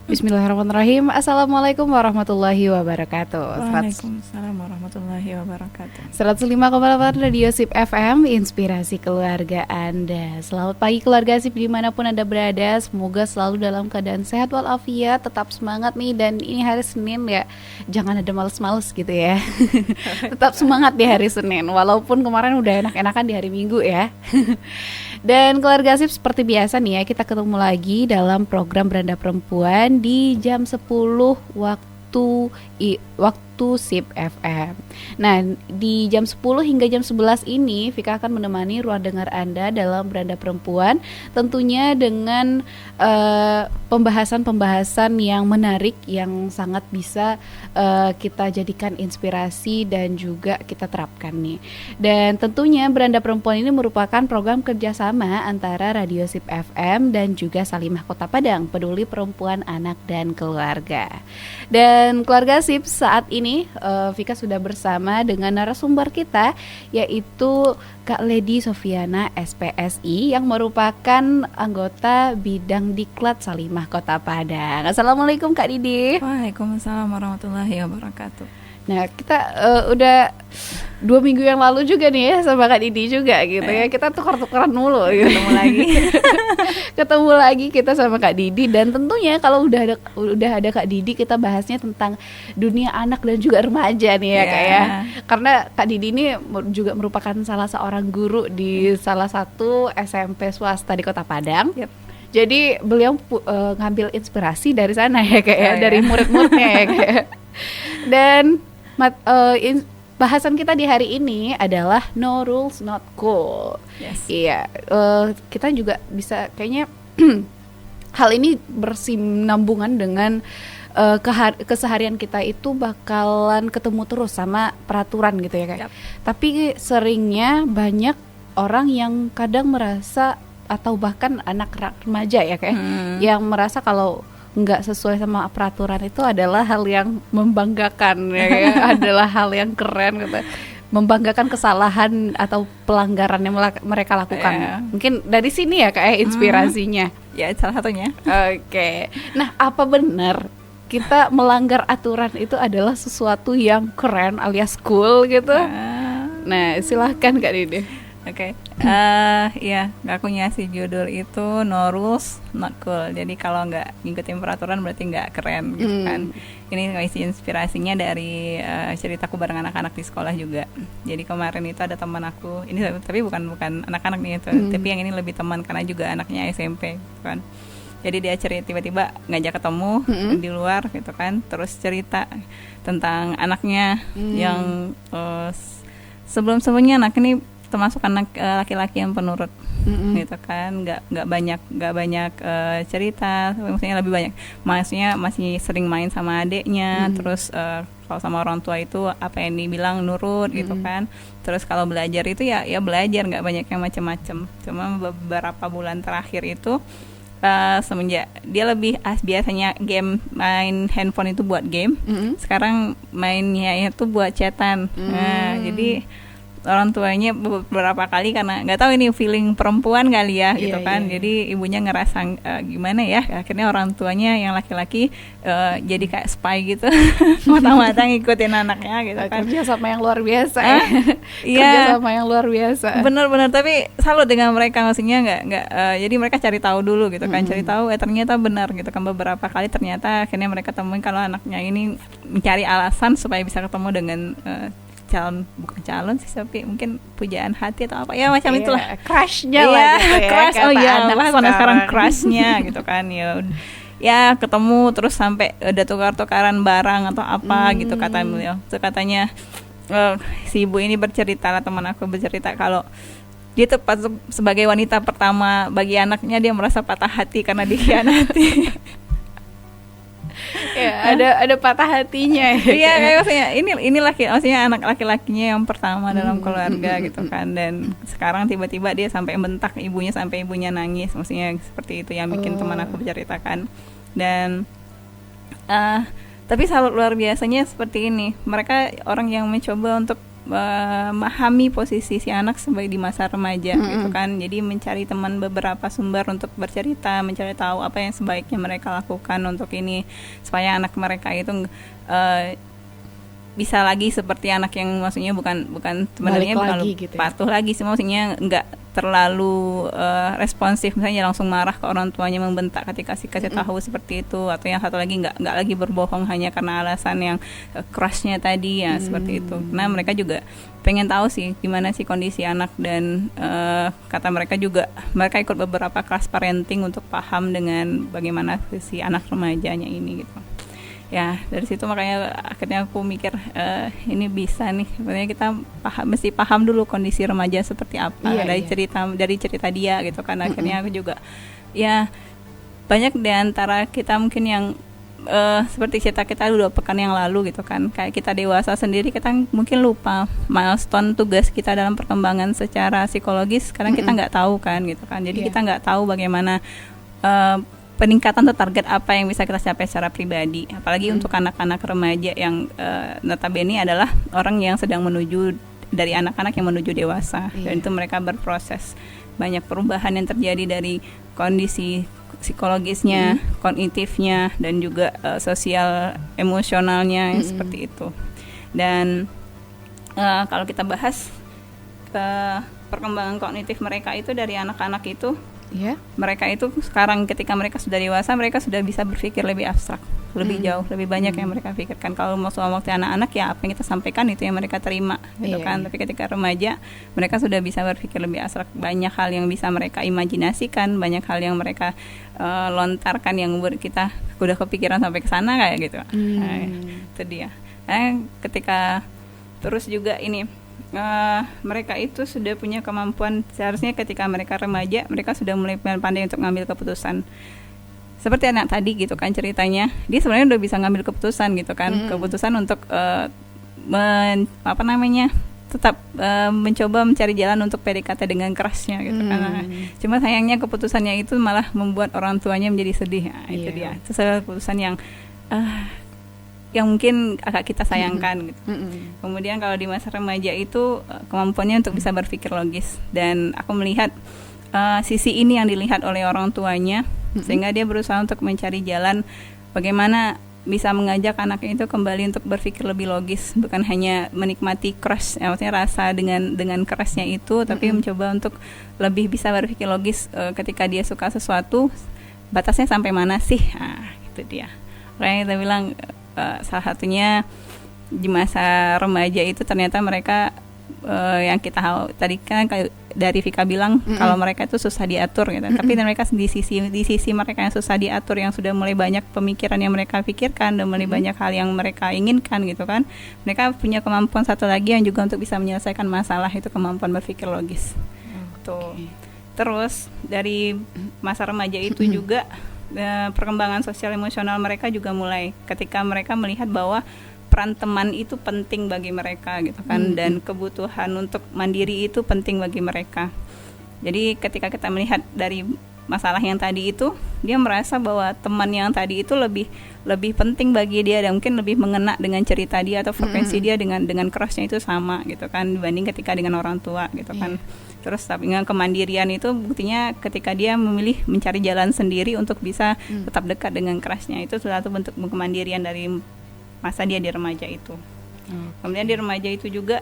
Bismillahirrahmanirrahim. Assalamualaikum warahmatullahi wabarakatuh. Waalaikumsalam warahmatullahi wabarakatuh. 105,8 Radio Sip FM, inspirasi keluarga Anda. Selamat pagi keluarga Sip dimanapun Anda berada. Semoga selalu dalam keadaan sehat walafiat, tetap semangat nih. Dan ini hari Senin ya, jangan ada males-males gitu ya. Tetap semangat di hari Senin, walaupun kemarin udah enak-enakan di hari Minggu ya. Dan keluarga Sip, seperti biasa nih ya, kita ketemu lagi dalam program Beranda Perempuan di jam 10 waktu Sip FM. Nah, di jam 10 hingga jam 11 ini Vika akan menemani ruang dengar Anda dalam Beranda Perempuan, tentunya dengan pembahasan-pembahasan yang menarik yang sangat bisa kita jadikan inspirasi dan juga kita terapkan nih. Dan tentunya Beranda Perempuan ini merupakan program kerjasama antara Radio Sip FM dan juga Salimah Kota Padang, peduli perempuan, anak, dan keluarga. Dan keluarga Sip, saat ini Vika sudah bersama dengan narasumber kita, yaitu Kak Lady Sofiana SPSI yang merupakan anggota bidang Diklat Salimah Kota Padang. Assalamualaikum Kak Didi. Waalaikumsalam warahmatullahi wabarakatuh. Nah, kita udah 2 minggu yang lalu juga nih ya sama Kak Didi juga gitu ya. Kita tukar-tukaran mulu gitu. Ketemu lagi. Ketemu lagi kita sama Kak Didi, dan tentunya kalau udah ada Kak Didi, kita bahasnya tentang dunia anak dan juga remaja nih ya Kak ya. Karena Kak Didi ini juga merupakan salah seorang guru di salah satu SMP swasta di Kota Padang. Jadi beliau ngambil inspirasi dari sana ya Kak ya, dari murid-muridnya ya Kak ya. Dan bahasan kita di hari ini adalah no rules not cool. Yes. Iya, kita juga bisa kayaknya hal ini bersinambungan dengan keseharian kita itu bakalan ketemu terus sama peraturan gitu ya Kak. Tapi seringnya banyak orang yang kadang merasa, atau bahkan anak remaja ya Kak, yang merasa kalau nggak sesuai sama peraturan itu adalah hal yang membanggakan ya, adalah hal yang keren gitu. Membanggakan kesalahan atau pelanggaran yang mereka lakukan. Mungkin dari sini ya Kak inspirasinya. Ya, salah satunya. Oke. Nah, apa benar kita melanggar aturan itu adalah sesuatu yang keren alias cool gitu? Nah, silahkan Kak Didi. Oke. Ya, aku ngasih judul itu no rules not cool. Jadi kalau nggak ngikutin peraturan berarti nggak keren gitu kan. Ini ngisi inspirasinya dari ceritaku bareng anak-anak di sekolah juga. Jadi kemarin itu ada teman aku, ini tapi bukan anak-anak nih itu, tapi yang ini lebih teman karena juga anaknya SMP gitu kan. Jadi dia tiba-tiba ngajak ketemu di luar gitu kan, terus cerita tentang anaknya yang sebelum-sebelumnya anak ini termasuk anak laki-laki yang penurut gitu kan, nggak banyak cerita, maksudnya lebih banyak, maksudnya masih sering main sama adeknya, terus kalau sama orang tua itu apa yang dibilang nurut gitu kan, terus kalau belajar itu ya belajar, nggak banyak yang macem-macem. Cuma beberapa bulan terakhir itu semenjak dia lebih biasanya game, main handphone itu buat game, sekarang mainnya itu buat chatan. Nah, jadi orang tuanya beberapa kali, karena nggak tahu ini feeling perempuan kali ya gitu kan. Jadi ibunya ngerasa gimana ya, akhirnya orang tuanya yang laki-laki jadi kayak spy gitu, mata-mata ngikutin anaknya gitu kan. Kerja sama yang luar biasa ya. Kerja sama yang luar biasa. Bener-bener, tapi salut dengan mereka, maksudnya nggak jadi mereka cari tahu dulu gitu kan, cari tahu ternyata benar gitu kan. Beberapa kali ternyata akhirnya mereka temuin kalau anaknya ini mencari alasan supaya bisa ketemu dengan bukan calon sih, tapi mungkin pujaan hati atau apa ya macam itulah, crushnya lah gitu ya, crush, anak sekarang crushnya gitu kan. Ya ketemu terus sampai udah tukar-tukaran barang atau apa gitu kata beliau. Terus katanya si ibu ini bercerita lah, teman aku bercerita kalau dia tuh sebagai wanita pertama bagi anaknya, dia merasa patah hati karena dikhianati. Ya, ada patah hatinya. Iya, kayak maksudnya ini maksudnya anak laki-lakinya yang pertama dalam keluarga gitu kan, dan sekarang tiba-tiba dia sampai bentak ibunya, sampai ibunya nangis, maksudnya seperti itu yang bikin teman aku berceritakan. Dan tapi salut luar biasanya seperti ini, mereka orang yang mencoba untuk memahami posisi si anak sebagai di masa remaja gitu kan. Jadi mencari teman beberapa sumber untuk bercerita, mencari tahu apa yang sebaiknya mereka lakukan untuk ini supaya anak mereka itu bisa lagi seperti anak yang maksudnya bukan sebenarnya bukan gitu patuh ya? Lagi sih, maksudnya nggak terlalu responsif, misalnya langsung marah ke orang tuanya, membentak ketika kasih tahu seperti itu, atau yang satu lagi nggak lagi berbohong hanya karena alasan yang crushnya tadi ya seperti itu. Nah mereka juga pengen tahu sih gimana sih kondisi anak, dan kata mereka juga mereka ikut beberapa kelas parenting untuk paham dengan bagaimana si anak remajanya ini gitu. Ya dari situ makanya akhirnya aku mikir ini bisa nih, sebenarnya kita mesti paham dulu kondisi remaja seperti apa dari cerita dia gitu kan. Akhirnya aku juga ya banyak di antara kita mungkin yang seperti cerita kita 2 pekan yang lalu gitu kan, kayak kita dewasa sendiri kita mungkin lupa milestone tugas kita dalam perkembangan secara psikologis, karena kita nggak tahu kan gitu kan. Jadi kita nggak tahu bagaimana peningkatan atau target apa yang bisa kita capai secara pribadi, apalagi untuk anak-anak remaja yang notabene adalah orang yang sedang menuju dari anak-anak yang menuju dewasa. Dan itu mereka berproses, banyak perubahan yang terjadi dari kondisi psikologisnya, kognitifnya, dan juga sosial emosionalnya yang seperti itu. Dan kalau kita bahas perkembangan kognitif mereka itu dari anak-anak itu, mereka itu sekarang ketika mereka sudah dewasa, mereka sudah bisa berpikir lebih abstrak, lebih jauh, lebih banyak yang mereka pikirkan. Kalau waktu anak-anak ya apa yang kita sampaikan itu yang mereka terima gitu kan. Tapi ketika remaja mereka sudah bisa berpikir lebih abstrak, banyak hal yang bisa mereka imajinasikan, banyak hal yang mereka lontarkan yang membuat kita udah kepikiran sampai ke sana kayak gitu. Nah, itu dia. Ketika terus juga ini mereka itu sudah punya kemampuan, seharusnya ketika mereka remaja mereka sudah mulai pandai untuk ngambil keputusan. Seperti anak tadi gitu kan ceritanya, dia sebenarnya udah bisa ngambil keputusan gitu kan, keputusan untuk tetap mencoba mencari jalan untuk PDKT dengan kerasnya gitu kan. Cuma sayangnya keputusannya itu malah membuat orang tuanya menjadi sedih. Nah, itu dia. Itu keputusan yang mungkin agak kita sayangkan gitu. Kemudian kalau di masa remaja itu kemampuannya untuk bisa berpikir logis, dan aku melihat sisi ini yang dilihat oleh orang tuanya, sehingga dia berusaha untuk mencari jalan bagaimana bisa mengajak anaknya itu kembali untuk berpikir lebih logis, bukan hanya menikmati crush, maksudnya rasa dengan kerasnya itu, tapi mencoba untuk lebih bisa berpikir logis ketika dia suka sesuatu, batasnya sampai mana sih. Nah, itu dia. Makanya kita bilang salah satunya di masa remaja itu ternyata mereka yang kita tadi kan dari Vika bilang kalau mereka itu susah diatur gitu. Tapi mereka di sisi mereka yang susah diatur, yang sudah mulai banyak pemikiran yang mereka pikirkan dan mulai banyak hal yang mereka inginkan gitu kan. Mereka punya kemampuan satu lagi yang juga untuk bisa menyelesaikan masalah, itu kemampuan berpikir logis. Tuh. Terus dari masa remaja itu juga perkembangan sosial emosional mereka juga mulai ketika mereka melihat bahwa peran teman itu penting bagi mereka gitu kan, dan kebutuhan untuk mandiri itu penting bagi mereka. Jadi ketika kita melihat dari masalah yang tadi itu, dia merasa bahwa teman yang tadi itu lebih penting bagi dia, dan mungkin lebih mengena dengan cerita dia atau frekuensi dia dengan kerasnya itu sama gitu kan, dibanding ketika dengan orang tua gitu kan. Terus tapi dengan kemandirian itu buktinya ketika dia memilih mencari jalan sendiri untuk bisa tetap dekat dengan kerasnya, itu suatu bentuk kemandirian dari masa dia di remaja itu. Kemudian di remaja itu juga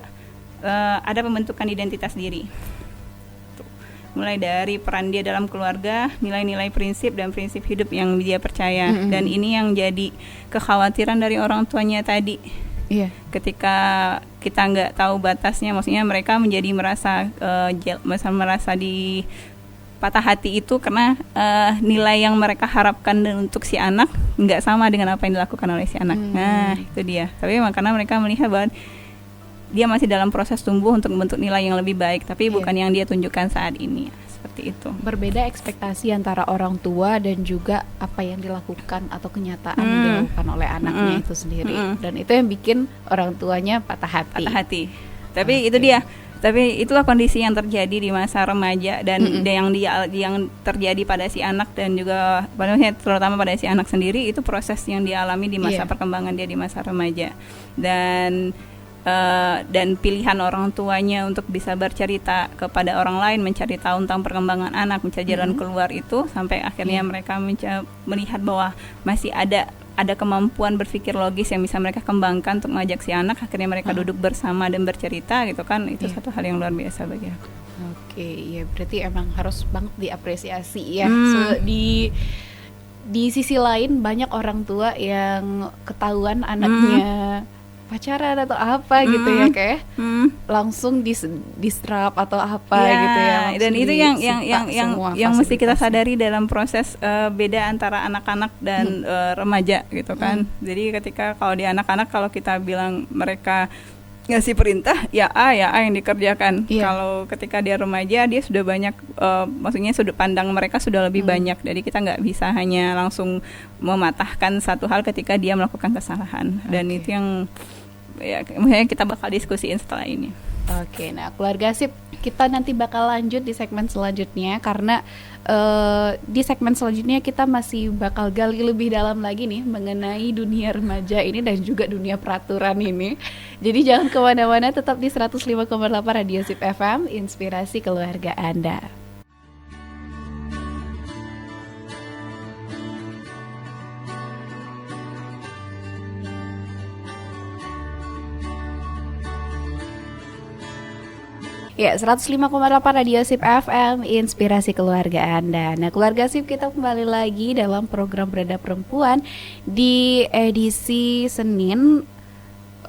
ada pembentukan identitas diri. Mulai dari peran dia dalam keluarga, nilai-nilai prinsip dan prinsip hidup yang dia percaya. Dan ini yang jadi kekhawatiran dari orang tuanya tadi. Ketika kita nggak tahu batasnya, maksudnya mereka menjadi merasa di patah hati itu karena nilai yang mereka harapkan untuk si anak nggak sama dengan apa yang dilakukan oleh si anak. Nah itu dia. Tapi memang karena mereka melihat bahwa dia masih dalam proses tumbuh untuk membentuk nilai yang lebih baik, tapi bukan yang dia tunjukkan saat ini. Seperti itu. Berbeda ekspektasi antara orang tua dan juga apa yang dilakukan atau kenyataan yang dilakukan oleh anaknya itu sendiri. Dan itu yang bikin orang tuanya patah hati. Tapi itu dia. Tapi itulah kondisi yang terjadi di masa remaja, dan yang terjadi pada si anak, dan juga terutama pada si anak sendiri, itu proses yang dialami di masa perkembangan dia di masa remaja. Dan dan pilihan orang tuanya untuk bisa bercerita kepada orang lain, mencari tahu tentang perkembangan anak, mencari jalan keluar itu, sampai akhirnya mereka melihat bahwa masih ada kemampuan berpikir logis yang bisa mereka kembangkan untuk mengajak si anak, akhirnya mereka duduk bersama dan bercerita gitu kan. Itu satu hal yang luar biasa bagi aku. Oke, ya berarti emang harus banget diapresiasi ya. Di sisi lain banyak orang tua yang ketahuan anaknya pacaran atau apa gitu ya, kayak langsung distrap atau apa gitu ya. Dan itu yang mesti kita sadari dalam proses beda antara anak-anak dan remaja gitu kan. Jadi ketika kalau di anak-anak, kalau kita bilang mereka ngasih perintah ya A yang dikerjakan. Kalau ketika dia remaja, dia sudah banyak, maksudnya sudut pandang mereka sudah lebih banyak. Jadi kita nggak bisa hanya langsung mematahkan satu hal ketika dia melakukan kesalahan. Dan itu yang ya misalnya kita bakal diskusiin setelah ini. Oke, nah keluarga sip, kita nanti bakal lanjut di segmen selanjutnya, karena di segmen selanjutnya kita masih bakal gali lebih dalam lagi nih mengenai dunia remaja ini dan juga dunia peraturan ini. Jadi jangan kemana-mana, tetap di 105,8 Radio Sip FM, inspirasi keluarga Anda. Ya, 105,8 Radio Sip FM, inspirasi keluarga Anda. Nah, keluarga Sip, kita kembali lagi dalam program Beradab Perempuan di edisi Senin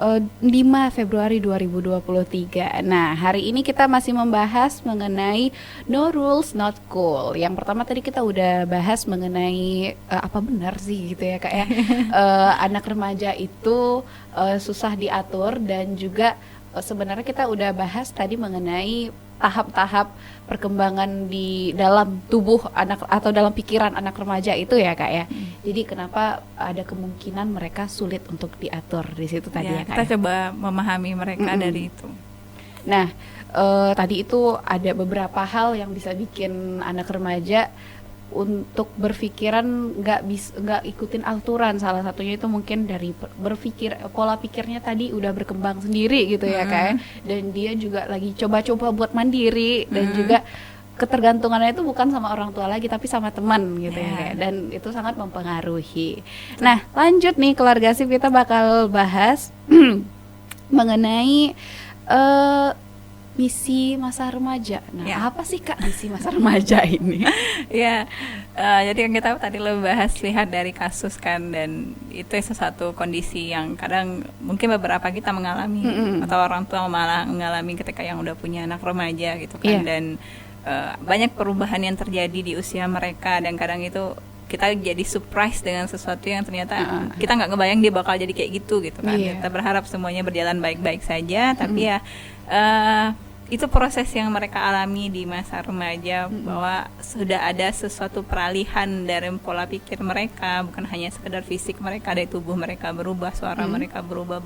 5 Februari 2023. Nah, hari ini kita masih membahas mengenai No Rules Not Cool. Yang pertama tadi kita udah bahas mengenai apa benar sih gitu ya Kak ya. Anak remaja itu susah diatur, dan juga sebenarnya kita udah bahas tadi mengenai tahap-tahap perkembangan di dalam tubuh anak atau dalam pikiran anak remaja itu ya Kak ya. Jadi kenapa ada kemungkinan mereka sulit untuk diatur di situ tadi ya Kak. Kita coba memahami mereka dari itu. Nah, tadi itu ada beberapa hal yang bisa bikin anak remaja untuk berpikiran nggak ikutin aturan. Salah satunya itu mungkin dari pola pikirnya tadi udah berkembang sendiri gitu ya Kak. Dan dia juga lagi coba-coba buat mandiri, dan juga ketergantungannya itu bukan sama orang tua lagi tapi sama teman gitu ya Kak. Dan itu sangat mempengaruhi. Nah, lanjut nih keluarga Sip, kita bakal bahas mengenai misi masa remaja. Nah, apa sih Kak misi masa remaja ini? Jadi kan kita tadi lebih bahas lihat dari kasus kan, dan itu sesuatu kondisi yang kadang mungkin beberapa kita mengalami atau orang tua malah mengalami ketika yang udah punya anak remaja gitu kan. Dan banyak perubahan yang terjadi di usia mereka, dan kadang itu kita jadi surprise dengan sesuatu yang ternyata kita nggak ngebayang dia bakal jadi kayak gitu kan. Kita berharap semuanya berjalan baik-baik saja, tapi ya itu proses yang mereka alami di masa remaja, bahwa sudah ada sesuatu peralihan dari pola pikir mereka, bukan hanya sekedar fisik mereka, dari tubuh mereka berubah, suara mereka berubah,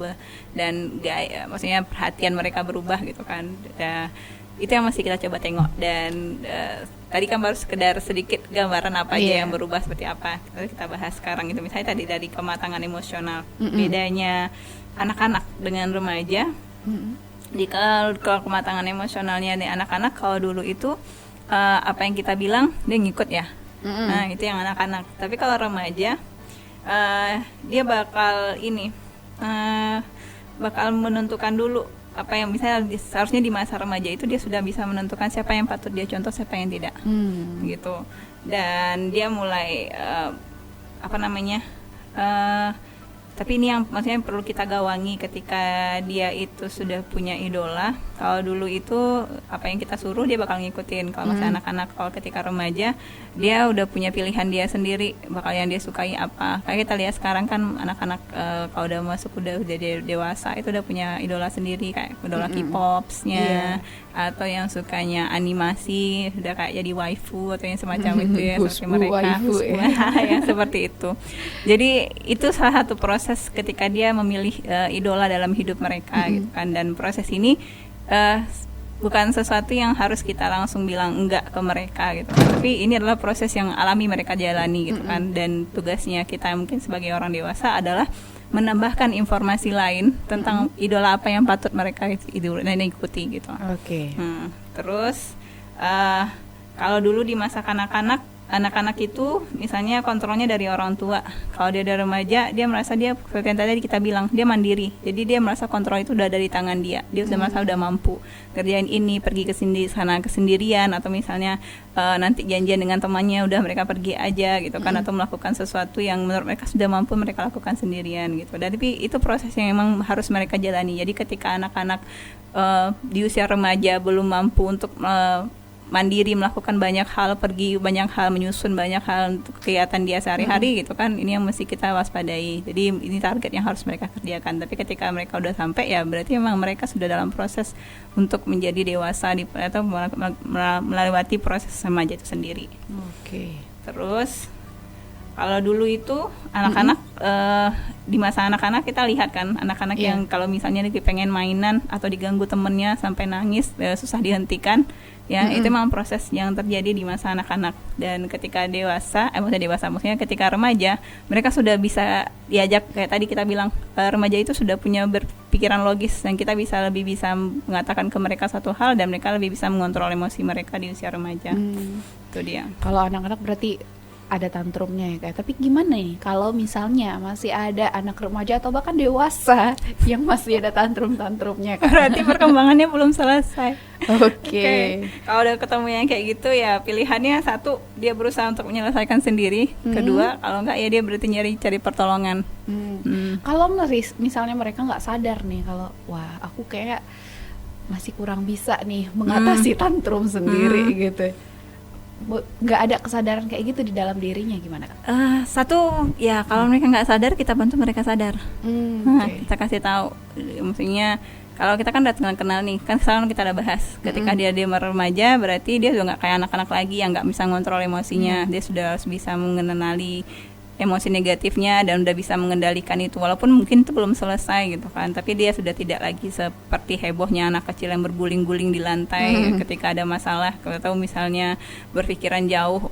dan gaya, maksudnya perhatian mereka berubah gitu kan. Itu yang masih kita coba tengok. Dan tadi kan baru sekedar sedikit gambaran apa aja yang berubah seperti apa. Kita bahas sekarang itu, misalnya tadi dari kematangan emosional, bedanya anak-anak dengan remaja. Di kalau kematangan emosionalnya di anak-anak, kalau dulu itu apa yang kita bilang dia ngikut ya. Nah, itu yang anak-anak. Tapi kalau remaja dia bakal bakal menentukan dulu apa yang misalnya seharusnya di masa remaja itu dia sudah bisa menentukan siapa yang patut dia contoh, siapa yang tidak. Gitu. Dan dia mulai tapi ini yang maksudnya perlu kita gawangi ketika dia itu sudah punya idola. Kalau dulu itu apa yang kita suruh dia bakal ngikutin. Kalau masih anak-anak, kalau ketika remaja dia udah punya pilihan dia sendiri, bakal yang dia sukai apa. Kayak kita lihat sekarang kan anak-anak kalau udah masuk udah dewasa itu udah punya idola sendiri, kayak idola K-popsnya, atau yang sukanya animasi udah kayak jadi waifu atau yang semacam itu ya, seperti mereka yang seperti itu. Jadi itu salah satu proses ketika dia memilih idola dalam hidup mereka gitu kan. Dan proses ini bukan sesuatu yang harus kita langsung bilang enggak ke mereka gitu kan. Tapi ini adalah proses yang alami mereka jalani gitu kan. Dan tugasnya kita mungkin sebagai orang dewasa adalah menambahkan informasi lain tentang idola apa yang patut mereka ikuti gitu. Oke. Terus kalau dulu di masa anak-anak itu misalnya kontrolnya dari orang tua. Kalau dia dari remaja, dia merasa dia seperti yang tadi kita bilang, dia mandiri. Jadi dia merasa kontrol itu udah dari tangan dia. Dia sudah merasa udah mampu kerjain ini, pergi ke sana kesendirian, atau misalnya nanti janjian dengan temannya udah mereka pergi aja gitu kan, atau melakukan sesuatu yang menurut mereka sudah mampu mereka lakukan sendirian gitu. Dan tapi itu proses yang memang harus mereka jalani. Jadi ketika anak-anak di usia remaja belum mampu untuk mandiri melakukan banyak hal, pergi banyak hal, menyusun banyak hal untuk kegiatan dia sehari-hari gitu kan, ini yang mesti kita waspadai. Jadi ini target yang harus mereka kerjakan. Tapi ketika mereka udah sampai, ya berarti memang mereka sudah dalam proses untuk menjadi dewasa atau melewati proses remaja itu sendiri. Oke. Terus kalau dulu itu anak-anak di masa anak-anak kita lihat kan anak-anak yang kalau misalnya lagi pengen mainan atau diganggu temennya sampai nangis susah dihentikan ya, itu memang proses yang terjadi di masa anak-anak. Dan ketika maksudnya ketika remaja, mereka sudah bisa diajak, kayak tadi kita bilang remaja itu sudah punya berpikiran logis, dan kita lebih bisa mengatakan ke mereka satu hal, dan mereka lebih bisa mengontrol emosi mereka di usia remaja. Itu dia. Kalau anak-anak berarti ada tantrumnya ya kayak. Tapi gimana nih kalau misalnya masih ada anak remaja atau bahkan dewasa yang masih ada tantrum-tantrumnya? Berarti perkembangannya belum selesai. Oke. Kalau udah ketemu yang kayak gitu, ya pilihannya satu, dia berusaha untuk menyelesaikan sendiri. Kedua, kalau enggak ya dia berarti cari pertolongan. Kalau misalnya mereka nggak sadar nih kalau wah aku kayak masih kurang bisa nih mengatasi tantrum sendiri gitu, nggak ada kesadaran kayak gitu di dalam dirinya, gimana Kak? Satu ya, kalau mereka nggak sadar, kita bantu mereka sadar. Kita kasih tahu, maksudnya kalau kita kan udah kenal nih, kan sekarang kita udah bahas ketika dia remaja, berarti dia udah nggak kayak anak-anak lagi yang nggak bisa ngontrol emosinya. Dia sudah harus bisa mengenali emosi negatifnya dan udah bisa mengendalikan itu, walaupun mungkin itu belum selesai gitu kan, tapi dia sudah tidak lagi seperti hebohnya anak kecil yang berguling-guling di lantai ketika ada masalah. Kalau tahu misalnya berpikiran jauh,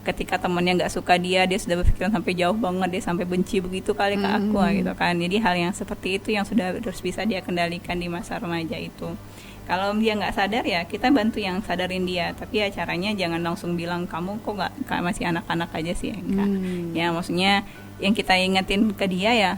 ketika temannya nggak suka dia sudah berpikiran sampai jauh banget, dia sampai benci begitu kali ke aku gitu kan. Jadi hal yang seperti itu yang sudah harus bisa dia kendalikan di masa remaja itu. Kalau dia nggak sadar, ya kita bantu yang sadarin dia, tapi ya caranya jangan langsung bilang kamu kok nggak masih anak-anak aja sih, enggak. Ya maksudnya yang kita ingetin ke dia ya,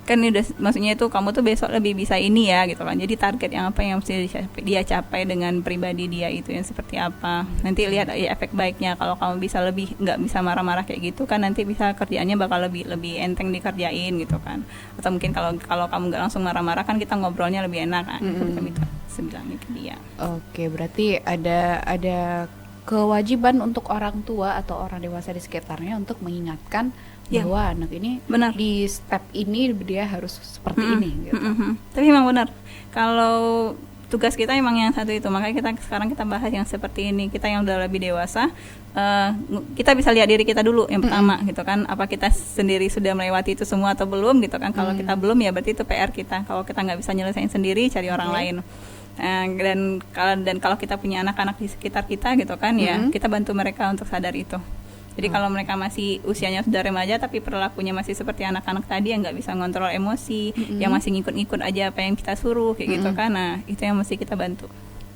kan udah, maksudnya itu kamu tuh besok lebih bisa ini ya gitu kan. Jadi target yang apa yang mesti dia capai dengan pribadi dia itu yang seperti apa. Nanti lihat ya efek baiknya. Kalau kamu bisa lebih nggak bisa marah-marah kayak gitu kan, nanti bisa kerjaannya bakal lebih enteng dikerjain gitu kan. Atau mungkin kalau kamu nggak langsung marah-marah kan kita ngobrolnya lebih enak kan. Kita minta sebilangnya ke dia. Oke, berarti ada kewajiban untuk orang tua atau orang dewasa di sekitarnya untuk mengingatkan bahwa anak ini benar, di step ini dia harus seperti ini gitu. Tapi memang benar, kalau tugas kita emang yang satu itu, makanya sekarang kita bahas yang seperti ini. Kita yang udah lebih dewasa, kita bisa lihat diri kita dulu yang pertama gitu kan, apa kita sendiri sudah melewati itu semua atau belum gitu kan. Kalau kita belum, ya berarti itu PR kita. Kalau kita nggak bisa nyelesain sendiri, cari orang lain. Dan kalau kita punya anak-anak di sekitar kita gitu kan, ya kita bantu mereka untuk sadar itu. Jadi kalau mereka masih usianya sudah remaja tapi perilakunya masih seperti anak-anak tadi yang nggak bisa ngontrol emosi, yang masih ngikut-ngikut aja apa yang kita suruh kayak gitu kan, nah itu yang mesti kita bantu.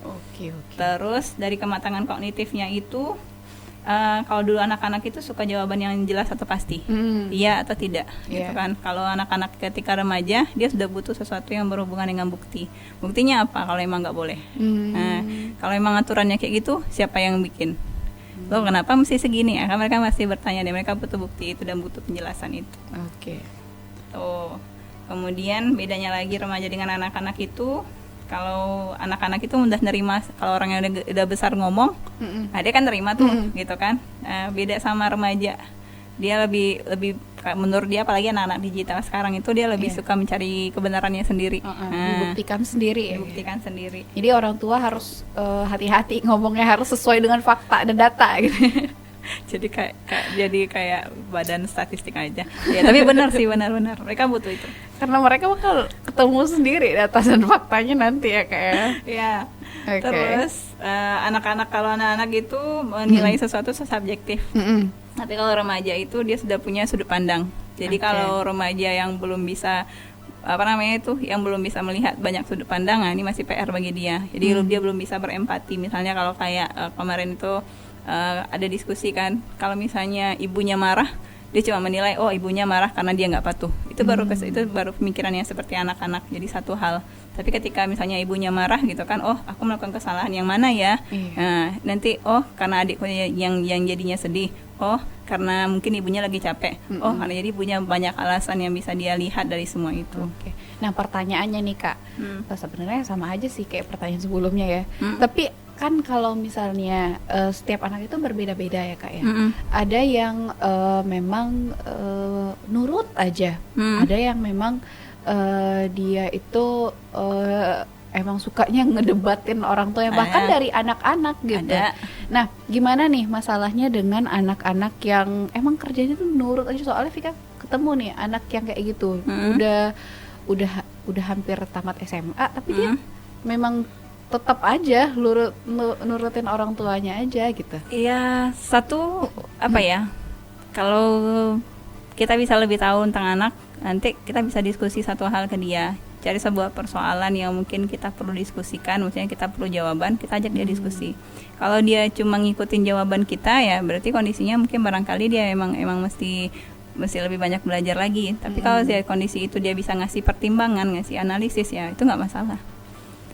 Oke. Terus dari kematangan kognitifnya itu, kalau dulu anak-anak itu suka jawaban yang jelas atau pasti, iya atau tidak, gitu kan. Kalau anak-anak ketika remaja, dia sudah butuh sesuatu yang berhubungan dengan bukti. Buktinya apa? Kalau emang nggak boleh. Nah, kalau emang aturannya kayak gitu, siapa yang bikin? Loh, kenapa mesti segini ya? Kan mereka masih bertanya deh, mereka butuh bukti itu dan butuh penjelasan itu. Oke. Tuh. Kemudian bedanya lagi remaja dengan anak-anak itu, kalau anak-anak itu mudah nerima kalau orang yang udah besar ngomong, nah dia kan nerima tuh gitu kan. Beda sama remaja, dia lebih menurut dia, apalagi anak-anak digital sekarang itu, dia lebih suka mencari kebenarannya sendiri. Dibuktikan sendiri. Dibuktikan sendiri. Jadi orang tua harus hati-hati ngomongnya, harus sesuai dengan fakta dan data gitu. Jadi kayak badan statistik aja. Ya tapi benar sih, benar-benar mereka butuh itu. Karena mereka bakal ketemu sendiri data dan faktanya nanti ya kayak. Ya. Terus kalau anak-anak itu menilai sesuatu subjektif. Tapi kalau remaja itu dia sudah punya sudut pandang. Jadi Oke. kalau remaja yang belum bisa yang belum bisa melihat banyak sudut pandangan, ini masih PR bagi dia. Jadi dia belum bisa berempati. Misalnya kalau kayak kemarin itu ada diskusi kan, kalau misalnya ibunya marah, dia cuma menilai oh ibunya marah karena dia nggak patuh. Itu baru pemikiran yang seperti anak-anak. Jadi satu hal. Tapi ketika misalnya ibunya marah gitu kan, oh aku melakukan kesalahan yang mana ya? Iya. Nah, nanti oh karena adikku yang jadinya sedih. Oh karena mungkin ibunya lagi capek. Oh karena jadi ibunya banyak alasan yang bisa dia lihat dari semua itu. Oke. Nah, pertanyaannya nih Kak, sebenarnya sama aja sih kayak pertanyaan sebelumnya ya. Tapi kan kalau misalnya setiap anak itu berbeda-beda ya Kak ya. Ada yang memang nurut aja, ada yang memang dia itu emang sukanya ngedebatin orang tua, bahkan dari anak-anak gitu. Ada. Nah, gimana nih masalahnya dengan anak-anak yang emang kerjanya tuh nurut aja? Soalnya Vika ketemu nih anak yang kayak gitu, udah hampir tamat SMA, tapi dia memang tetap aja nurutin orang tuanya aja gitu. Iya, satu apa ya? Kalau kita bisa lebih tahu tentang anak, nanti kita bisa diskusi satu hal ke dia. Cari sebuah persoalan yang mungkin kita perlu diskusikan, maksudnya kita perlu jawaban, kita ajak dia diskusi. Kalau dia cuma ngikutin jawaban kita ya, berarti kondisinya mungkin barangkali dia emang mesti lebih banyak belajar lagi. Tapi kalau dia kondisi itu dia bisa ngasih pertimbangan, ngasih analisis ya, itu nggak masalah.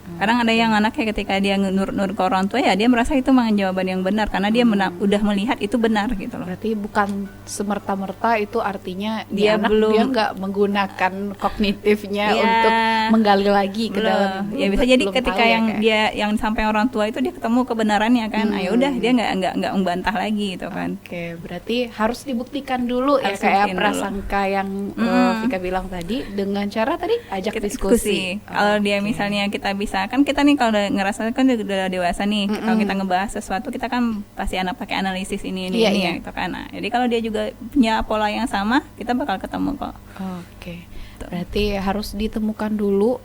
Kadang ada yang anaknya ketika dia nurut ke orang tua ya dia merasa itu memang jawaban yang benar karena dia udah melihat itu benar gitu loh. Berarti bukan semerta-merta itu artinya Dia anak belum- dia nggak menggunakan kognitifnya untuk menggali lagi ke dalam. Ya bisa jadi Belum ketika tahu ya, yang Kak. dia yang sampai orang tua itu dia ketemu kebenarannya kan, ayo udah dia nggak membantah lagi gitu kan. Oke, berarti harus dibuktikan dulu ya Harus kayak dibuktiin dulu. prasangka yang Vika bilang tadi dengan cara tadi ajak Kita diskusi. Kalau dia misalnya kita bisa kan kita nih kalau udah ngerasa kan udah dewasa nih, kalau kita ngebahas sesuatu kita kan pasti pakai analisis ini Iya, ya iya. gitu kan. Nah, jadi kalau dia juga punya pola yang sama, kita bakal ketemu kok. Oke. Berarti harus ditemukan dulu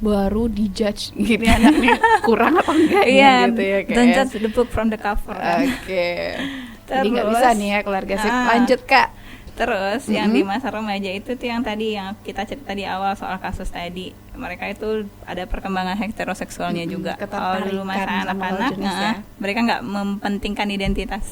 baru dijudge gini anaknya kurang apa enggaknya gitu ya kayak. Don't judge the book from the cover. Oke. Jadi nggak Terus- bisa nih ya keluarga sip. Lanjut Kak. Terus yang di masa remaja itu tuh yang tadi yang kita cerita di awal soal kasus tadi, mereka itu ada perkembangan heteroseksualnya juga. Kalau dulu masa Ketertarikan sama anak-anak, lawan jenis ya. mereka nggak mempentingkan identitas.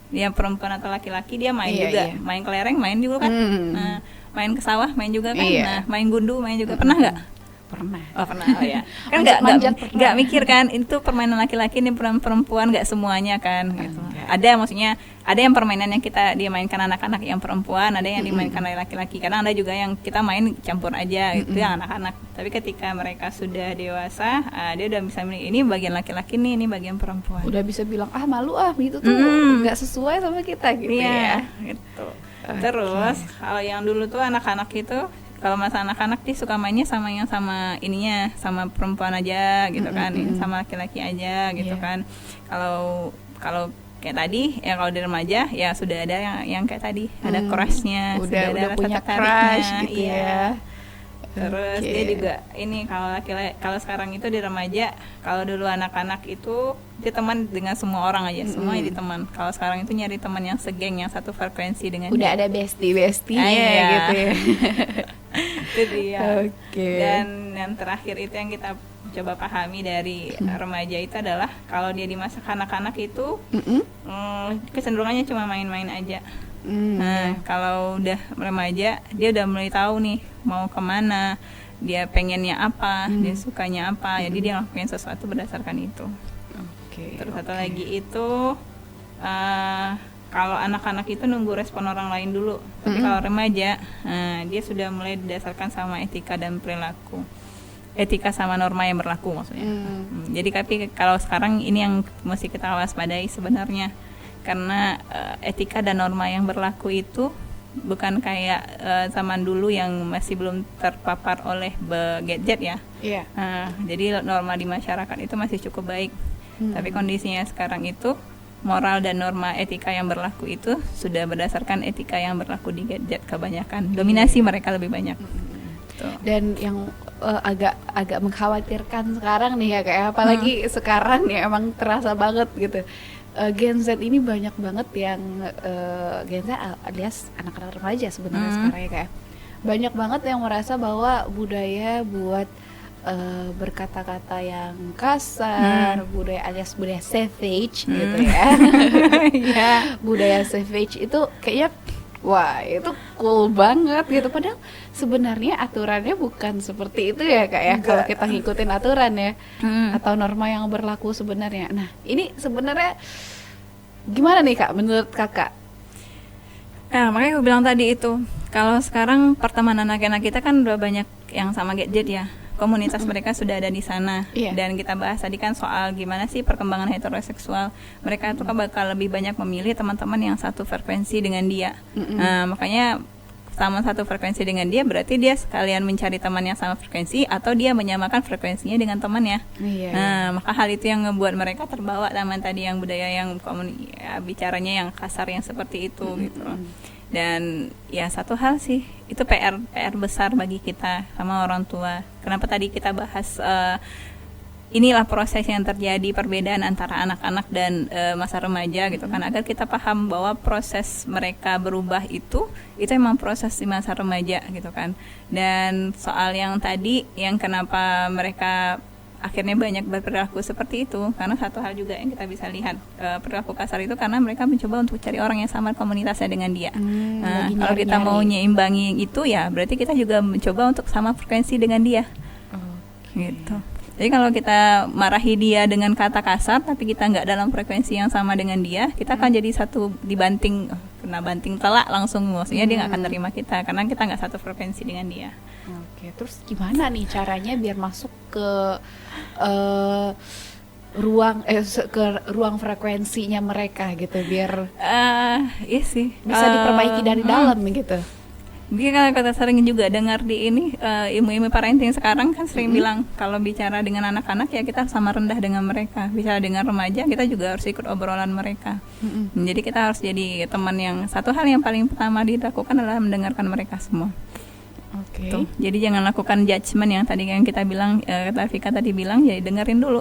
Dia perempuan atau laki-laki dia main Iya, juga, iya. main kelereng main juga kan, nah, main ke sawah main juga kan, Iya. nah main gundu main juga pernah nggak? Pernah. Oh pernah, oh ya. Kan Manjat-manjat pernah. nggak mikir kan itu permainan laki-laki ini perempuan nggak semuanya kan gitu. Enggak. Ada maksudnya ada yang permainan yang kita dimainkan anak-anak yang perempuan, ada yang dimainkan oleh laki-laki. Kadang ada juga yang kita main campur aja gitu yang anak-anak. Tapi ketika mereka sudah dewasa, dia udah bisa milih ini bagian laki-laki nih, ini bagian perempuan. Udah bisa bilang malu gitu tuh nggak sesuai sama kita gitu ya. Gitu. Terus kalau yang dulu tuh anak-anak itu kalau masa anak-anak dia suka mainnya sama yang sama ininya sama perempuan aja gitu kan, ini sama laki-laki aja gitu Iya. kan. Kalau kayak tadi ya kalau di remaja ya sudah ada yang kayak tadi ada crushnya, Udah sudah ada rasa punya tertariknya, crush gitu iya. ya. Terus Oke. dia juga ini kalau sekarang itu di remaja, kalau dulu anak-anak itu dia teman dengan semua orang aja, semua jadi teman. Kalau sekarang itu nyari teman yang segeng, yang satu frekuensi dengan Udah dia. ada bestie-bestinya Iya. gitu ya. Itu dia. Oke. Dan yang terakhir itu yang kita coba pahami dari remaja itu adalah kalau dia di masa kanak-kanak itu kecenderungannya cuma main-main aja. Nah, kalau udah remaja, dia udah mulai tahu nih mau kemana, dia pengennya apa, dia sukanya apa, jadi dia ngelakuin sesuatu berdasarkan itu. Oke. Terus satu lagi itu kalau anak-anak itu nunggu respon orang lain dulu, tapi kalau remaja, dia sudah mulai didasarkan sama etika dan perilaku, etika sama norma yang berlaku maksudnya. Jadi tapi kalau sekarang ini yang mesti kita waspadai sebenarnya. Karena etika dan norma yang berlaku itu bukan kayak zaman dulu yang masih belum terpapar oleh gadget ya. Iya. Jadi norma di masyarakat itu masih cukup baik. Tapi kondisinya sekarang itu moral dan norma etika yang berlaku itu sudah berdasarkan etika yang berlaku di gadget kebanyakan. Dominasi mereka lebih banyak. Tuh. Dan yang agak mengkhawatirkan sekarang nih ya kayak apalagi sekarang ya emang terasa banget gitu. Gen Z ini banyak banget yang Gen Z alias anak-anak remaja sebenarnya sekarang ya kayak banyak banget yang merasa bahwa budaya buat berkata-kata yang kasar, budaya alias budaya savage gitu ya. Budaya savage itu kayaknya wah itu cool banget gitu, padahal sebenarnya aturannya bukan seperti itu ya Kak ya, kalau kita ngikutin aturan ya atau norma yang berlaku sebenarnya. Nah ini sebenarnya gimana nih Kak menurut Kakak? Nah makanya aku bilang tadi itu, kalau sekarang pertemanan anak-anak kita kan udah banyak yang sama gadget ya, komunitas mereka sudah ada di sana. Dan kita bahas tadi kan soal gimana sih perkembangan heteroseksual, mereka tuh kan bakal lebih banyak memilih teman-teman yang satu frekuensi dengan dia. Nah, makanya sama satu frekuensi dengan dia berarti dia sekalian mencari teman yang sama frekuensi atau dia menyamakan frekuensinya dengan temannya. Nah maka hal itu yang ngebuat mereka terbawa teman tadi yang budaya yang bicaranya yang kasar yang seperti itu gitu loh. Dan ya satu hal sih itu PR besar bagi kita sama orang tua. Kenapa tadi kita bahas inilah proses yang terjadi, perbedaan antara anak-anak dan masa remaja gitu kan, agar kita paham bahwa proses mereka berubah itu emang proses di masa remaja gitu kan. Dan soal yang tadi yang kenapa mereka akhirnya banyak berperilaku seperti itu, karena satu hal juga yang kita bisa lihat, perilaku kasar itu karena mereka mencoba untuk cari orang yang sama komunitasnya dengan dia. Nah, kalau kita mau nyeimbangi itu ya berarti kita juga mencoba untuk sama frekuensi dengan dia. Gitu. Jadi kalau kita marahi dia dengan kata kasar tapi kita nggak dalam frekuensi yang sama dengan dia, kita akan jadi satu dibanting, kena banting telak langsung, maksudnya dia nggak akan terima kita karena kita nggak satu frekuensi dengan dia. Oke, terus gimana nih caranya biar masuk ke ruang frekuensinya mereka gitu, biar iya sih bisa diperbaiki dari dalam gitu. Mungkin kalau kita sering juga dengar di ini ilmu-ilmu parenting sekarang kan sering bilang kalau bicara dengan anak-anak ya kita sama rendah dengan mereka, bicara dengan remaja kita juga harus ikut obrolan mereka. Jadi kita harus jadi teman yang, satu hal yang paling pertama dilakukan adalah mendengarkan mereka semua. Tuh, jadi jangan lakukan judgement yang tadi yang kita bilang, kata Vika tadi bilang, jadi dengerin dulu.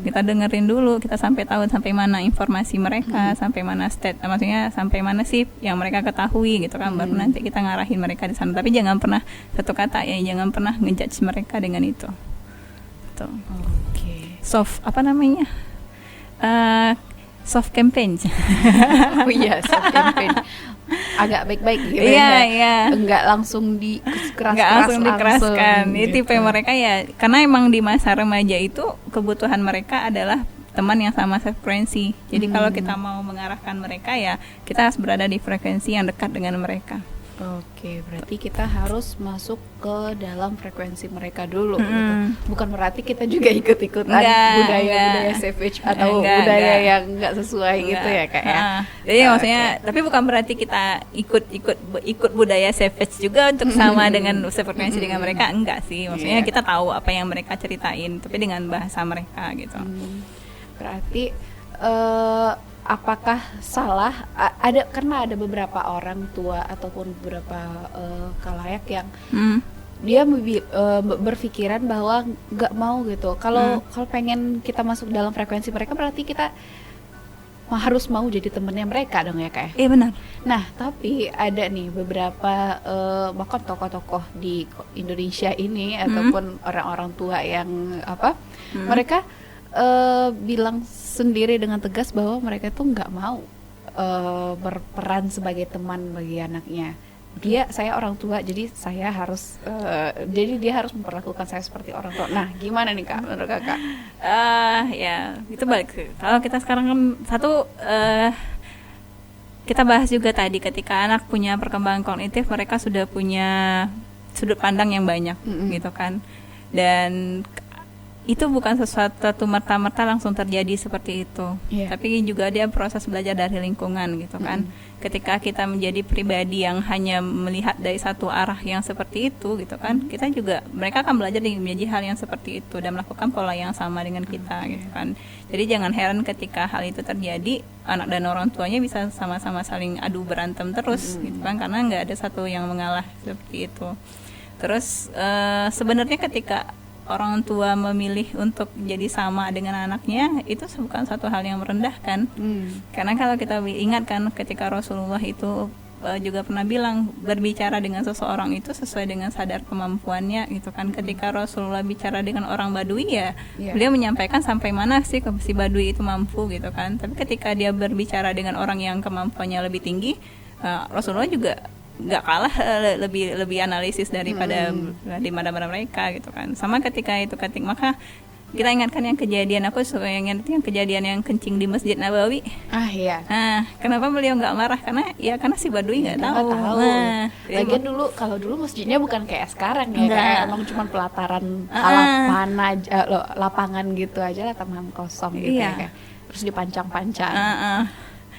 Kita dengerin dulu, kita sampai tahu sampai mana informasi mereka, sampai mana maksudnya sampai mana sih yang mereka ketahui gitu kan, baru nanti kita ngarahin mereka di sana. Tapi jangan pernah satu kata ya, jangan pernah ngejudge mereka dengan itu. Tuh. Soft apa namanya? Soft campaign. Oh iya, soft campaign. Agak baik-baik gitu ya. Enggak langsung dikeraskan. Ini gitu. tipe mereka ya, karena emang di masa remaja itu kebutuhan mereka adalah teman yang sama frekuensi. Jadi kalau kita mau mengarahkan mereka ya kita harus berada di frekuensi yang dekat dengan mereka. Oke, berarti kita harus masuk ke dalam frekuensi mereka dulu gitu. Bukan berarti kita juga ikut-ikutan budaya savage atau budaya yang enggak sesuai gitu ya Kak ya. Jadi maksudnya tapi bukan berarti kita ikut budaya savage juga untuk sama dengan frekuensi dengan mereka, enggak sih. Maksudnya kita tahu apa yang mereka ceritain tapi dengan bahasa mereka gitu. Berarti apakah salah karena ada beberapa orang tua ataupun beberapa khalayak yang dia berpikiran bahwa nggak mau gitu, kalau pengen kita masuk dalam frekuensi mereka berarti kita harus mau jadi temennya mereka dong ya Kak? Iya benar. Nah tapi ada nih beberapa bahkan tokoh-tokoh di Indonesia ini ataupun orang-orang tua yang mereka bilang sendiri dengan tegas bahwa mereka tuh nggak mau berperan sebagai teman bagi anaknya. Saya orang tua, jadi saya harus jadi dia harus memperlakukan saya seperti orang tua. Nah, gimana nih Kak menurut Kakak? Ya itu balik kalau kita sekarang kan kita bahas juga tadi ketika anak punya perkembangan kognitif, mereka sudah punya sudut pandang yang banyak gitu kan, dan itu bukan sesuatu merta-merta langsung terjadi seperti itu, tapi juga dia proses belajar dari lingkungan gitu kan. Ketika kita menjadi pribadi yang hanya melihat dari satu arah yang seperti itu gitu kan, kita juga, mereka akan belajar menjadi hal yang seperti itu dan melakukan pola yang sama dengan kita gitu kan. Jadi jangan heran ketika hal itu terjadi, anak dan orang tuanya bisa sama-sama saling adu berantem terus gitu kan, karena nggak ada satu yang mengalah seperti itu. Terus sebenarnya ketika orang tua memilih untuk jadi sama dengan anaknya, itu bukan satu hal yang merendahkan. Karena kalau kita ingat kan ketika Rasulullah itu juga pernah bilang, berbicara dengan seseorang itu sesuai dengan sadar kemampuannya gitu kan. Ketika Rasulullah bicara dengan orang Badui ya, beliau menyampaikan sampai mana sih si Badui itu mampu gitu kan. Tapi ketika dia berbicara dengan orang yang kemampuannya lebih tinggi, Rasulullah juga nggak kalah lebih analisis daripada mereka gitu kan. Sama ketika maka kita ingatkan yang kejadian, aku suka yang kejadian yang kencing di Masjid Nabawi. Iya. Nah, kenapa beliau nggak marah? Karena si Badui nggak tahu. Nah, lagian kalau dulu masjidnya bukan kayak sekarang ya, kayak emang cuma pelataran lapangan gitu aja, lapangan kosong gitu ya, terus dipancang-pancang.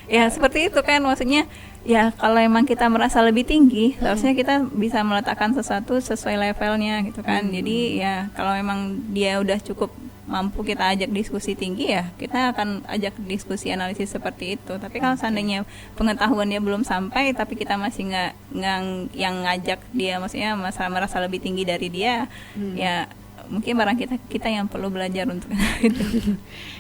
Ya seperti itu kan, maksudnya ya kalau emang kita merasa lebih tinggi, harusnya kita bisa meletakkan sesuatu sesuai levelnya gitu kan. Jadi ya kalau emang dia udah cukup mampu kita ajak diskusi tinggi, ya kita akan ajak diskusi analisis seperti itu. Tapi kalau seandainya pengetahuannya belum sampai tapi kita masih nggak yang ngajak dia, maksudnya merasa lebih tinggi dari dia, ya mungkin barang kita yang perlu belajar untuk itu.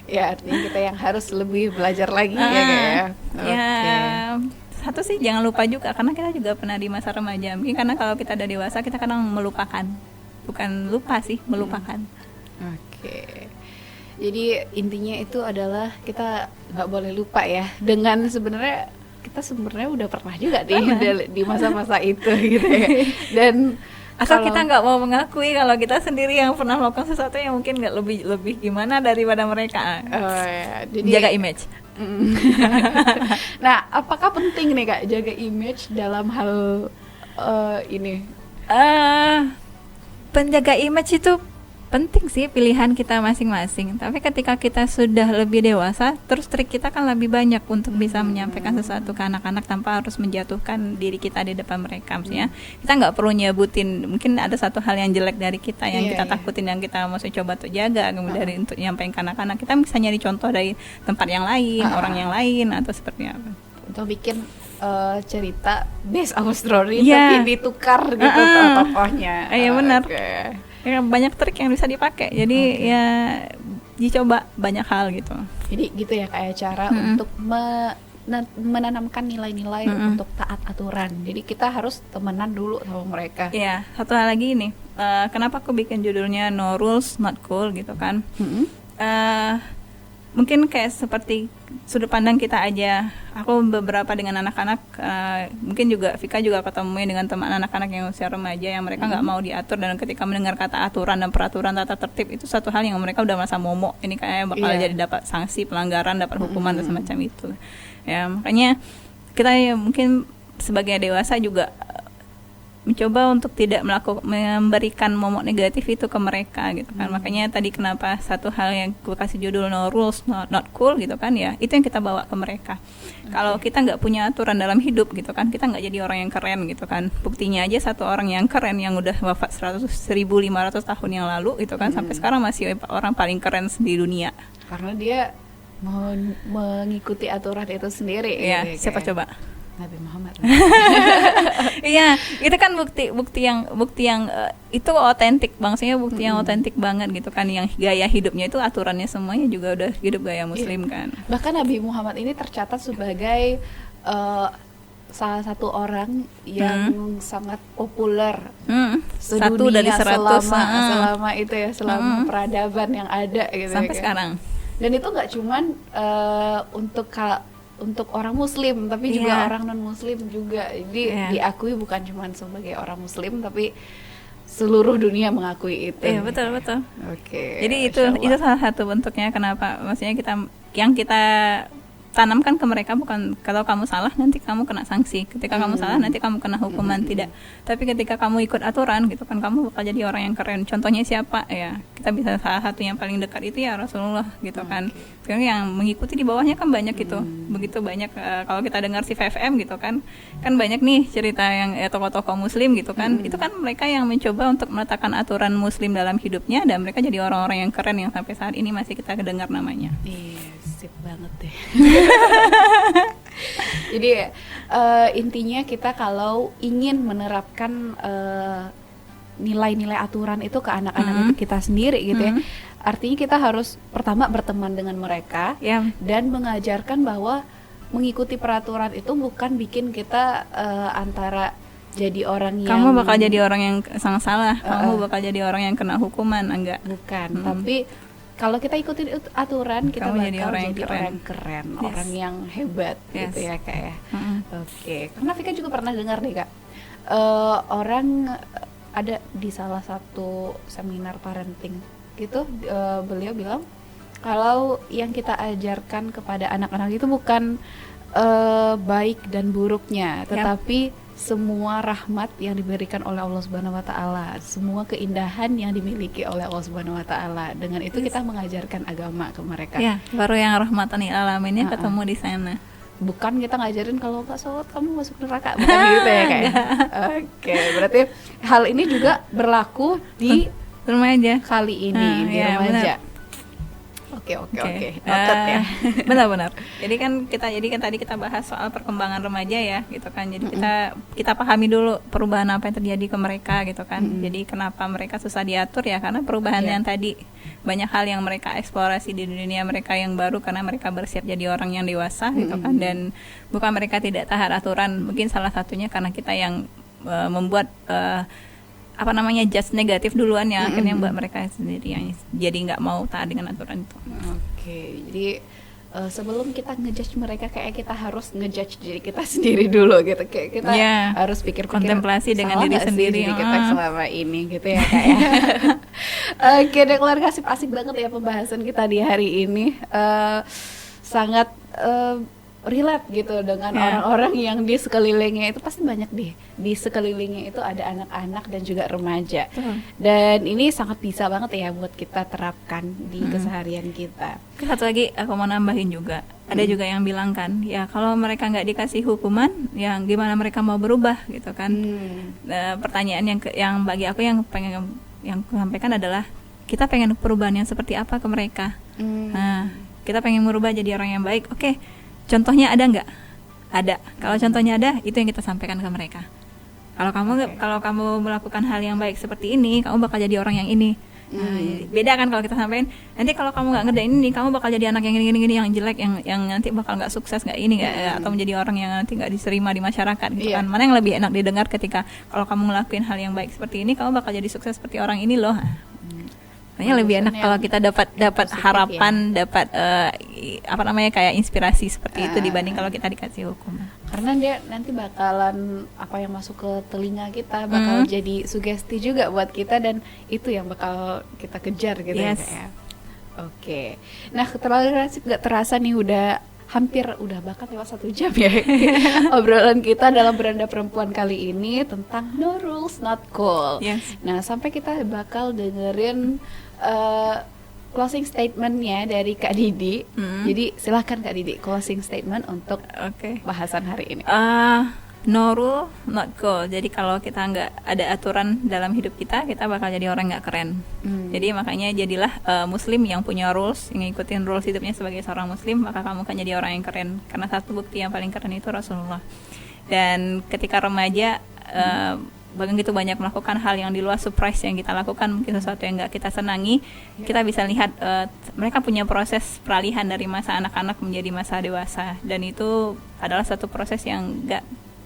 Ya artinya kita yang harus lebih belajar lagi ya kayak. Ya satu sih jangan lupa juga, karena kita juga pernah di masa remaja. Mungkin karena kalau kita udah dewasa kita kadang melupakan, bukan lupa sih, melupakan. Oke. Jadi intinya itu adalah kita nggak boleh lupa ya, dengan sebenarnya kita udah pernah juga di masa-masa itu gitu ya. Dan asal kita nggak mau mengakui kalau kita sendiri yang pernah melakukan sesuatu yang mungkin nggak lebih gimana daripada mereka. Jadi jaga image. Nah, apakah penting nih Kak jaga image dalam hal ini? Penjaga image itu penting sih, pilihan kita masing-masing. Tapi ketika kita sudah lebih dewasa, terus trik kita kan lebih banyak untuk bisa menyampaikan sesuatu ke anak-anak tanpa harus menjatuhkan diri kita di depan mereka. Maksudnya kita nggak perlu nyebutin, mungkin ada satu hal yang jelek dari kita yang kita takutin, yang kita mesti coba untuk jaga, kemudian untuk nyampaikan ke anak-anak, kita bisa nyari contoh dari tempat yang lain, orang yang lain, atau seperti apa. Untuk bikin cerita based on story tapi ditukar gitu tokohnya. Iya benar. Ya, banyak trik yang bisa dipakai, jadi ya dicoba banyak hal gitu. Jadi gitu ya kayak cara untuk menanamkan nilai-nilai untuk taat aturan. Jadi kita harus temenan dulu sama mereka. Iya, satu hal lagi nih, kenapa aku bikin judulnya No Rules Not Cool gitu kan? Mungkin kayak seperti sudut pandang kita aja. Aku beberapa dengan anak-anak, mungkin juga Vika juga ketemu dengan teman anak-anak yang usia remaja yang mereka nggak mau diatur, dan ketika mendengar kata aturan dan peraturan tata tertib itu satu hal yang mereka udah merasa momok, ini kayak bakal jadi dapat sanksi pelanggaran, dapat hukuman dan semacam itu. Ya makanya kita ya mungkin sebagai dewasa juga mencoba untuk tidak memberikan momok negatif itu ke mereka gitu kan. Makanya tadi kenapa satu hal yang gue kasih judul No Rules Not Cool gitu kan, ya itu yang kita bawa ke mereka. Kalau kita nggak punya aturan dalam hidup gitu kan, kita nggak jadi orang yang keren gitu kan. Buktinya aja satu orang yang keren yang udah wafat 1.500 tahun yang lalu itu kan, sampai sekarang masih orang paling keren di dunia. Karena dia mengikuti aturan itu sendiri. Iya, siapa coba? Nabi Muhammad. Iya, itu kan bukti yang itu otentik, maksudnya bukti yang otentik banget gitu kan, yang gaya hidupnya itu aturannya semuanya juga udah hidup gaya muslim kan. Bahkan Nabi Muhammad ini tercatat sebagai salah satu orang yang sangat populer satu dari 100 selama itu ya, selama peradaban yang ada gitu sampai sekarang. Dan itu nggak cuman untuk orang muslim tapi juga orang non muslim juga. Jadi diakui bukan cuma sebagai orang muslim tapi seluruh dunia mengakui itu. Iya betul. Oke. Jadi itu salah satu bentuknya kenapa maksudnya kita tanamkan ke mereka, bukan kalau kamu salah nanti kamu kena sanksi, ketika kamu salah nanti kamu kena hukuman, tidak. Tapi ketika kamu ikut aturan gitu kan, kamu bakal jadi orang yang keren. Contohnya siapa ya? Kita bisa salah satu yang paling dekat itu ya Rasulullah gitu kan. Sekarang yang mengikuti di bawahnya kan banyak gitu. Begitu banyak kalau kita dengar si VFM gitu kan banyak nih cerita yang tokoh-tokoh muslim gitu kan. Itu kan mereka yang mencoba untuk meletakkan aturan muslim dalam hidupnya, dan mereka jadi orang-orang yang keren yang sampai saat ini masih kita dengar namanya. Sip banget deh. Jadi intinya kita kalau ingin menerapkan nilai-nilai aturan itu ke anak-anak kita sendiri gitu ya. Artinya kita harus pertama berteman dengan mereka dan mengajarkan bahwa mengikuti peraturan itu bukan bikin kita antara jadi orang yang kamu bakal jadi orang yang sangat salah, kamu bakal jadi orang yang kena hukuman, enggak. Bukan, tapi kalau kita ikutin aturan kita kamu bakal jadi orang yang keren, orang yang hebat gitu ya Kak ya. Oke, karena Vika juga pernah dengar nih Kak, orang ada di salah satu seminar parenting gitu, beliau bilang kalau yang kita ajarkan kepada anak-anak itu bukan baik dan buruknya, tetapi semua rahmat yang diberikan oleh Allah Subhanahu wa taala, semua keindahan yang dimiliki oleh Allah Subhanahu wa taala. Dengan itu kita mengajarkan agama ke mereka. Ya, baru yang rahmatan lil alaminnya ketemu di sana. Bukan kita ngajarin kalau nggak sholat kamu masuk neraka, bukan gitu ya kayak. Oke, berarti hal ini juga berlaku di remaja kali ini di remaja. Oke. Noted ya. Benar. Jadi kan tadi kita bahas soal perkembangan remaja ya, gitu kan. Jadi kita pahami dulu perubahan apa yang terjadi ke mereka gitu kan. Jadi kenapa mereka susah diatur ya, karena perubahan yang tadi banyak hal yang mereka eksplorasi di dunia mereka yang baru karena mereka bersiap jadi orang yang dewasa gitu kan. Dan bukan mereka tidak taat aturan, mungkin salah satunya karena kita yang membuat judge negatif duluan yang akhirnya buat mereka sendiri yang jadi nggak mau taat dengan aturan itu. Oke, jadi sebelum kita ngejudge mereka kayak kita harus ngejudge diri kita sendiri dulu gitu, kayak kita harus pikir-pikir kontemplasi dengan diri sendiri kita selama ini gitu ya kayak. Oke deh keluarga, asik banget ya pembahasan kita di hari ini, sangat relate gitu dengan orang-orang yang di sekelilingnya itu. Pasti banyak deh di sekelilingnya itu ada anak-anak dan juga remaja. Dan ini sangat bisa banget ya buat kita terapkan di keseharian kita. Satu lagi aku mau nambahin juga, ada juga yang bilang kan, ya kalau mereka nggak dikasih hukuman, ya gimana mereka mau berubah gitu kan. Pertanyaan yang bagi aku yang pengen yang aku sampaikan adalah kita pengen perubahan yang seperti apa ke mereka. Nah, kita pengen merubah jadi orang yang baik. Oke. Contohnya ada nggak? Ada. Kalau contohnya ada, itu yang kita sampaikan ke mereka. Kalau kamu melakukan hal yang baik seperti ini, kamu bakal jadi orang yang ini. Beda kan kalau kita sampaikan, nanti kalau kamu nggak ngerjain ini, kamu bakal jadi anak yang gini-gini, yang jelek, yang nanti bakal nggak sukses, nggak ini, atau menjadi orang yang nanti nggak diterima di masyarakat, gitu kan? Mana yang lebih enak didengar ketika kalau kamu ngelakuin hal yang baik seperti ini, kamu bakal jadi sukses seperti orang ini loh. Kayaknya lebih enak kalau kita dapat harapan, dapat kayak inspirasi seperti itu dibanding kalau kita dikasih hukuman. Karena dia nanti bakalan apa yang masuk ke telinga kita bakal jadi sugesti juga buat kita, dan itu yang bakal kita kejar gitu ya. Oke. Nah, terlalu gak terasa nih udah bahkan lewat 1 jam ya obrolan kita dalam Beranda Perempuan kali ini tentang no rules not cool. Nah, sampai kita bakal dengerin closing statementnya dari Kak Didi. Jadi silahkan Kak Didi closing statement untuk bahasan hari ini. No rule not cool. Jadi kalau kita nggak ada aturan dalam hidup kita bakal jadi orang nggak keren. Jadi makanya jadilah muslim yang punya rules, yang ngikutin rules hidupnya sebagai seorang muslim, maka kamu kan jadi orang yang keren. Karena satu bukti yang paling keren itu Rasulullah. Dan ketika remaja begitu banyak melakukan hal yang di luar surprise yang kita lakukan, mungkin sesuatu yang nggak kita senangi, kita bisa lihat mereka punya proses peralihan dari masa anak-anak menjadi masa dewasa, dan itu adalah satu proses yang nggak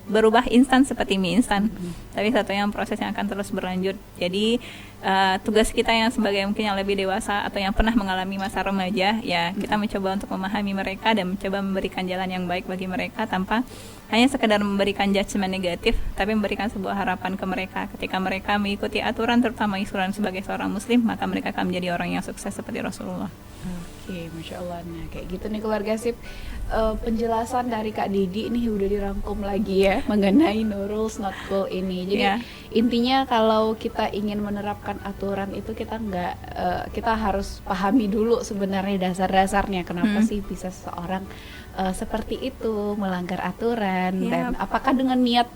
berubah instan seperti mie instan, tapi satu yang proses yang akan terus berlanjut. Jadi tugas kita yang sebagai mungkin yang lebih dewasa atau yang pernah mengalami masa remaja, ya kita mencoba untuk memahami mereka dan mencoba memberikan jalan yang baik bagi mereka tanpa hanya sekedar memberikan judgement negatif, tapi memberikan sebuah harapan ke mereka. Ketika mereka mengikuti aturan, terutama aturan sebagai seorang muslim, maka mereka akan menjadi orang yang sukses seperti Rasulullah. Oke, Masya Allah. Nah, kayak gitu nih keluarga sip. Penjelasan dari Kak Didi ini udah dirangkum lagi ya mengenai no rules not cool ini. Jadi intinya kalau kita ingin menerapkan aturan itu kita harus pahami dulu sebenarnya dasar-dasarnya kenapa sih bisa seseorang seperti itu melanggar aturan, dan apakah dengan niat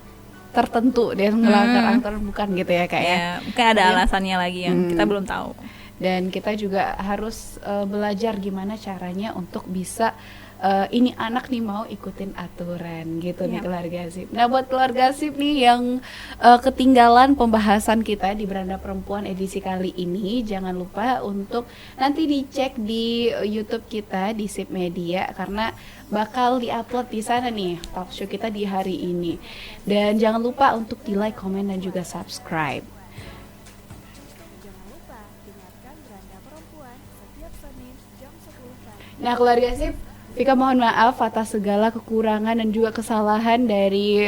tertentu dia melanggar aturan, bukan gitu ya Kak ya. Mungkin ada alasannya lagi yang kita belum tahu. Dan kita juga harus belajar gimana caranya untuk bisa ini anak nih mau ikutin aturan gitu nih Yap. keluarga sip. Nah buat keluarga sip nih yang ketinggalan pembahasan kita di Beranda Perempuan edisi kali ini, jangan lupa untuk nanti dicek di YouTube kita di Sip Media karena bakal diupload di sana nih talk show kita di hari ini. Dan jangan lupa untuk di like, komen dan juga subscribe. Nah keluarga sip, Vika mohon maaf atas segala kekurangan dan juga kesalahan dari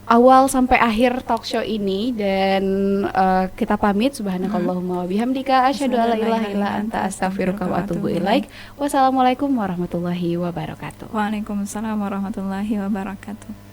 awal sampai akhir talk show ini dan kita pamit subhanakallahumma wa bihamdika asyhadu alla ilaha illa anta astaghfiruka wa atubu ilaik. Wassalamualaikum warahmatullahi wabarakatuh. Waalaikumsalam warahmatullahi wabarakatuh.